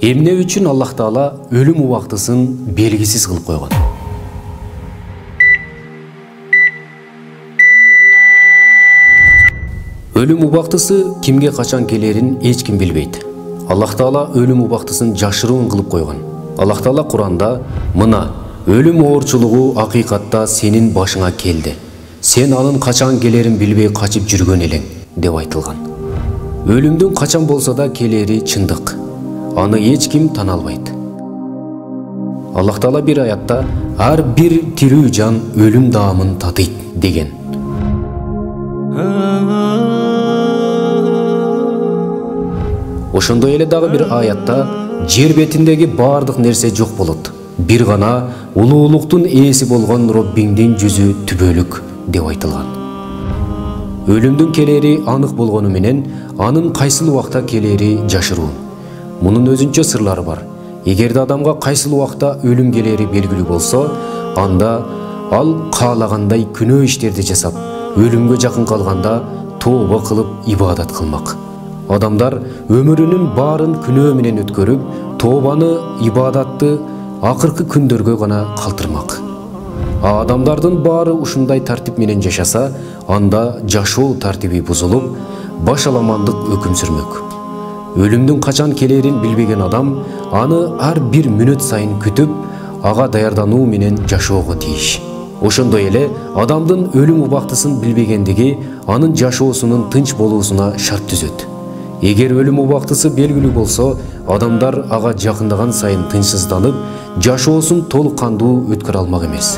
Эмне үчүн Аллах Таала өлүм убактысын белгисиз кылып койгон? Өлүм убактысы кимге качан келерин эч ким билбейт. Аллах Таала өлүм убактысын жашыруун кылып койгон. Аллах Таала Куранда мына өлүм оорчулугу акыйкатта сенин башыңа келди. Сен анын качан келерин билбей качып жүргөн элең деп айтылган. Өлүмдүн качан болсо да келери чындык. Аны эч ким тана албайт. Аллах Таала бир аятта ар бир тирүү жан өлүм даамын татыйт деген. Ошондой эле дагы бир аятта жер бетиндеги баардык нерсе жок болот. Бир гана улуулуктун ээси болгон Роббиңдин жүзү түбөлүк деп айтылган. Өлүмдүн келери анык болгону менен анын кайсыл убакта келери жашыруу. Мунун өзүнчө сырлары бар. Эгерде адамга кайсыл убакта өлүм келери белгилүү болсо, анда ал каалагандай күнөө иштерди жасап, өлүмгө жакын калганда тооба кылып ибадат кылмак. Адамдар өмүрүнүн баарын күнөө менен өткөрүп, тообаны, ибадатты акыркы күндөргө гана калтырмак. Адамдардын баары ушундай тартип менен жашаса, анда жашоо тартиби бузулуп, башаламандык өкүм сүрмөк. Өлүмдүн качан келерин билбеген адам аны ар бир мүнөт сайын күтүп, ага даярдануу менен жашоого тийиш. Ошондой эле адамдын өлүм убактысын билбегендиги анын жашоосунун тынч болуусуна шарт түзөт. Эгер өлүм убактысы белгилүү болсо, адамдар ага жакындаган сайын тынчсызданып, жашоосун толук кандуу өткөрө алмак эмес.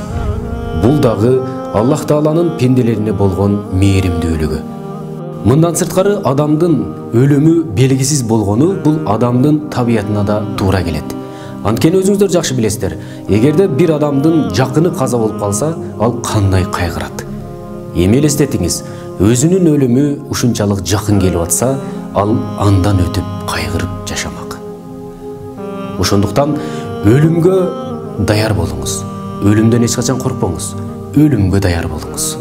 Бул дагы Аллах Тааланын пенделерине болгон мээримдүүлүгү. Мындан сырткары адамдын өлүмү белгисиз болгону бул адамдын табиятына да туура келет. Анткени өзүңүздөр жакшы билесиздер, эгерде бир адамдын жакыны каза болуп калса, ал кандай кайгырат. Эми элестетиңиз, өзүнүн өлүмү ушунчалык жакын келип атса, ал андан өтүп кайгырып жашамак. Ошондуктан өлүмгө даяр болуңуз. Өлүмдөн эч качан коркпоңуз. Өлүмгө даяр болуңуз.